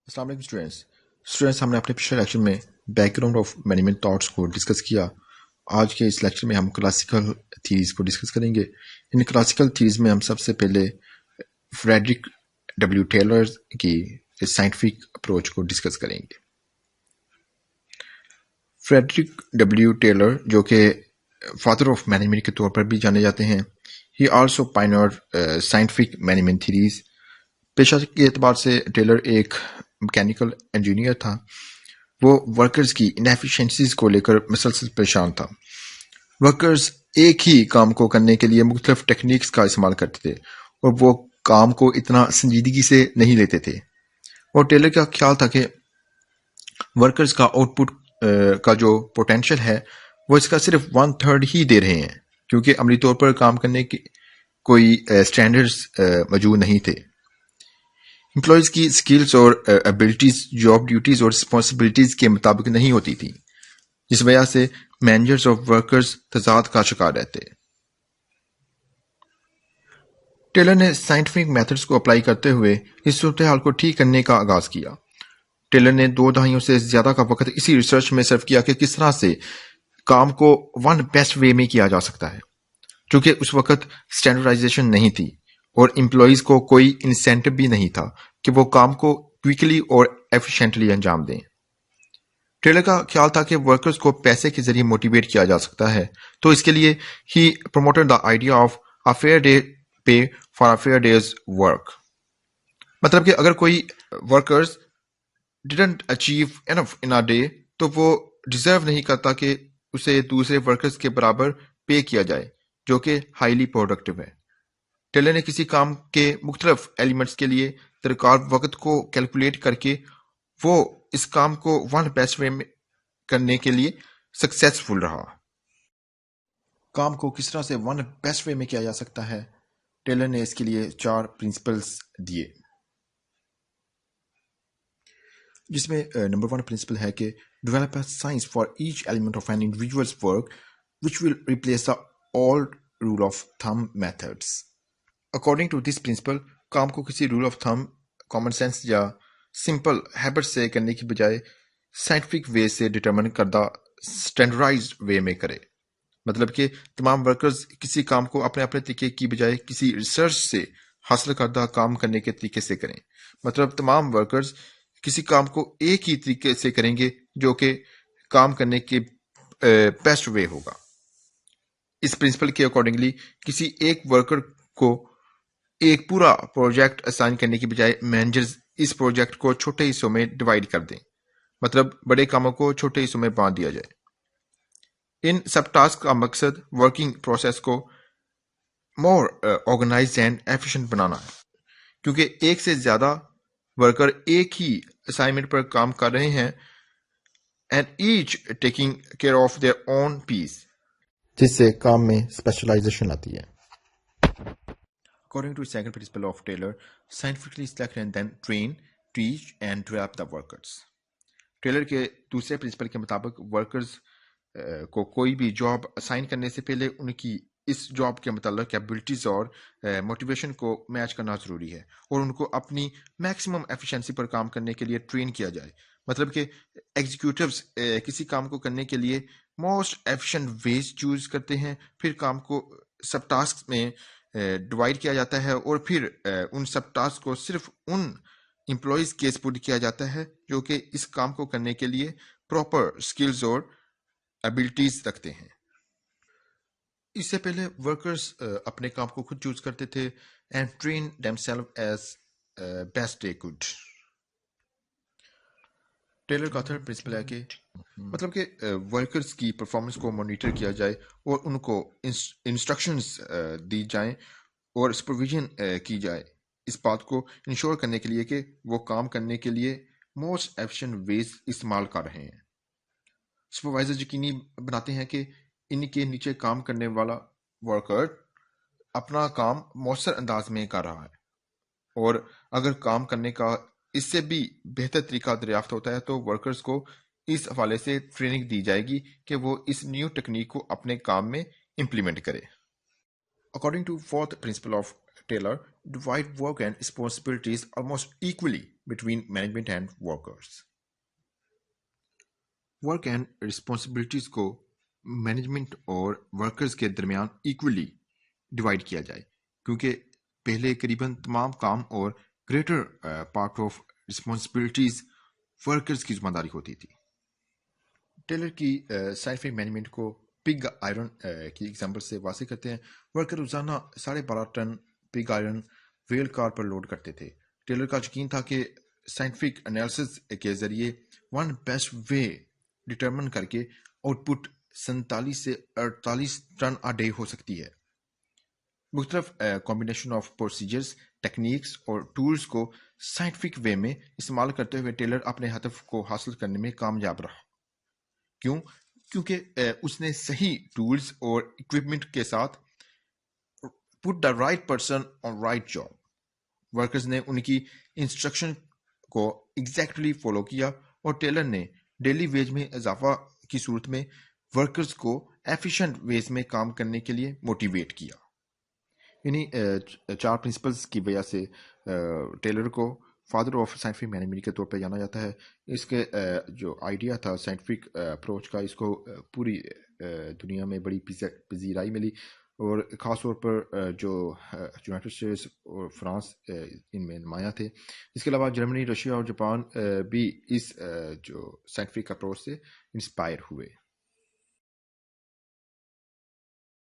السلام علیکم اسٹوڈینٹس ہم نے اپنے پچھلے لیکچر میں back ground of management thoughts کو ڈسکس کیا. آج کے اس لیکچر میں ہم کلاسیکل تھیریز کو ڈسکس کریں گے. ان کلاسیکل تھیریز میں ہم سب سے پہلے فریڈرک ڈبلیو ٹیلر کی سائنٹیفک اپروچ کو ڈسکس کریں گے. فریڈرک ڈبلیو ٹیلر جو کہ فادر آف مینجمنٹ کے طور پر بھی جانے جاتے ہیں. He also pioneered scientific management theories. پیشہ کے اعتبار سے ٹیلر ایک میکینیکل انجینئر تھا. وہ ورکرز کی انیفیشنسیز کو لے کر مسلسل پریشان تھا. ورکرز ایک ہی کام کو کرنے کے لیے مختلف ٹیکنیکس کا استعمال کرتے تھے اور وہ کام کو اتنا سنجیدگی سے نہیں لیتے تھے. اور ٹیلر کا خیال تھا کہ ورکرز کا آؤٹ پٹ کا جو پوٹینشیل ہے وہ اس کا صرف 1/3 ہی دے رہے ہیں, کیونکہ عملی طور پر کام کرنے کی کوئی اسٹینڈرڈز موجود نہیں تھے. امپلائیز کی سکلز اور ایبلٹیز جاب ڈیوٹیز اور رسپانسبلٹیز کے مطابق نہیں ہوتی تھی, جس وجہ سے مینیجرز اور ورکرز تضاد کا شکار رہتے. ٹیلر نے سائنٹیفک میتھڈز کو اپلائی کرتے ہوئے اس صورتحال کو ٹھیک کرنے کا آغاز کیا. ٹیلر نے 2 دہائیوں سے زیادہ کا وقت اسی ریسرچ میں صرف کیا کہ کس طرح سے کام کو ون بیسٹ وے میں کیا جا سکتا ہے, چونکہ اس وقت اسٹینڈرڈائزیشن نہیں تھی اور امپلائیز کو کوئی انسینٹو بھی نہیں تھا کہ وہ کام کو کوئکلی اور ایفیشینٹلی انجام دیں. ٹیلر کا خیال تھا کہ ورکرز کو پیسے کے ذریعے موٹیویٹ کیا جا سکتا ہے, تو اس کے لیے ہی promoted the idea of a fair day pay for a fair day's work. مطلب کہ اگر کوئی workers didn't achieve enough in a day تو وہ ڈیزرو نہیں کرتا کہ اسے دوسرے ورکرز کے برابر پے کیا جائے جو کہ ہائیلی پروڈکٹیو ہے. ٹیلر نے کسی کام کے مختلف ایلیمنٹس کے لیے درکار وقت کو کیلکولیٹ کر کے وہ اس کام کو ون بیسٹ وے میں کرنے کے لیے سکسیسفل رہا. کام کو کس طرح سے ون بیسٹ وے میں کیا جا سکتا ہے, ٹیلر نے اس کے لیے 4 پرنسپلز دیے, جس میں نمبر 1 پرنسپل ہے کہ develop a science for each element of an individuals work which will replace the old rule of thumb methods. According to this principle کام کو کسی rule of thumb, common sense یا simple habit سے کرنے کی بجائے سائنٹیفک وے سے determine کردہ اسٹینڈرڈائزڈ وے میں کرے. مطلب کہ تمام ورکرز کسی کام کو اپنے اپنے طریقے کی بجائے کسی ریسرچ سے حاصل کردہ کام کرنے کے طریقے سے کریں. مطلب تمام ورکرز کسی کام کو ایک ہی طریقے سے کریں گے جو کہ کام کرنے کے بیسٹ وے ہوگا. اس پرنسپل کے اکارڈنگلی کسی ایک ورکر کو ایک پورا پروجیکٹ اسائن کرنے کی بجائے مینیجرز اس پروجیکٹ کو چھوٹے حصوں میں ڈیوائیڈ کر دیں. مطلب بڑے کاموں کو چھوٹے حصوں میں بانٹ دیا جائے. ان سب ٹاسک کا مقصد ورکنگ پروسیس کو مور آرگنائزڈ اینڈ ایفیشینٹ بنانا ہے, کیونکہ ایک سے زیادہ ورکر ایک ہی اسائنمنٹ پر کام کر رہے ہیں and each taking care of their own pace, جس سے کام میں اسپیشلائزیشن آتی ہے. According to second principle of Taylor, scientifically select and then train, teach and develop the workers. Taylor کے دوسرے پرنسپل کے مطابق ورکرز کو کوئی بھی جاب اسائن کرنے سے پہلے ان کی اس جاب کے متعلق ایبلٹیز اور موٹیویشن کو میچ کرنا ضروری ہے اور ان کو اپنی میکسیمم ایفیشنسی پر کام کرنے کے لیے ٹرین کیا جائے. مطلب کہ ایگزیکیوٹیوز کسی کام کو کرنے کے لیے موسٹ ایفیشینٹ ویز چوز کرتے ہیں, پھر کام کو سب ٹاسک میں ڈیوائڈ کیا جاتا ہے اور پھر ان سب ٹاسک کو صرف ان امپلائیز کے سپرد کیا جاتا ہے جو کہ اس کام کو کرنے کے لیے پراپر سکلز اور ایبلٹیز رکھتے ہیں. اس سے پہلے ورکرز اپنے کام کو خود چوز کرتے تھے and train them self as best they could. Taylor کا تھرڈ پرنسپل ہے کہ مطلب کہ ورکرز کی پرفارمنس کو مانیٹر کیا جائے اور ان کو انسٹرکشنز دی جائیں اور سپرویژن کی جائے, اس بات کو انشور کرنے کے لیے کہ وہ کام کرنے کے لیے موسٹ ایفیشینٹ ویز استعمال کر رہے ہیں. سپروائزر یقینی بناتے ہیں کہ ان کے نیچے کام کرنے والا ورکر اپنا کام مؤثر انداز میں کر رہا ہے, اور اگر کام کرنے کا اس سے بھی بہتر طریقہ دریافت ہوتا ہے تو ورکرز کو اس حوالے سے ٹریننگ دی جائے گی کہ وہ اس نیو ٹیکنیک کو اپنے کام میں امپلیمنٹ کرے. According to fourth principle of Taylor divide work and responsibilities almost equally between management and workers. Work and responsibilities کو مینجمنٹ اور ورکرز کے درمیان ایکولی ڈیوائڈ کیا جائے، کیونکہ پہلے قریباً تمام کام اور greater part of responsibilities workers کی ذمہ داری ہوتی تھی۔ ٹیلر کی سائنٹیفک مینجمنٹ کو پگ آئرن کی ایگزامپل سے واضح کرتے ہیں۔ ورکر روزانہ 12.5 ٹن پگ آئرن ریل کار پر لوڈ کرتے تھے۔ ٹیلر کا یقین تھا کہ سائنٹیفک انالیسس کے ذریعے ون بیسٹ وے ڈٹرمن کر کے آؤٹ پٹ 47 سے 48 ٹن آ ڈے ہو سکتی ہے۔ مختلف کمبینیشن آف پروسیجرز، ٹیکنیکس اور ٹولز کو سائنٹیفک وے میں استعمال کرتے ہوئے ٹیلر اپنے ہدف کو حاصل کرنے میں کامیاب رہا۔ کیوں؟ کیونکہ اس نے صحیح ٹولز اور اکوپمنٹ کے ساتھ put the right person on right job. Workers نے ان کی انسٹرکشن کو ایگزیکٹلی فالو کیا اور ٹیلر نے ڈیلی ویج میں اضافہ کی صورت میں ورکرز کو ایفیشینٹ ویز میں کام کرنے کے لیے موٹیویٹ کیا۔ انہی 4 پرنسپلز کی وجہ سے ٹیلر کو فادر آف سائنٹیفک مینجمنٹ کے طور پہ جانا جاتا ہے۔ اس کے جو آئیڈیا تھا سائنٹیفک اپروچ کا، اس کو پوری دنیا میں بڑی پذیرائی ملی، اور خاص طور پر جو یونائٹڈ اسٹیٹس اور فرانس ان میں نمایاں تھے۔ اس کے علاوہ جرمنی، رشیا اور جاپان بھی اس جو سائنٹیفک اپروچ سے انسپائر ہوئے۔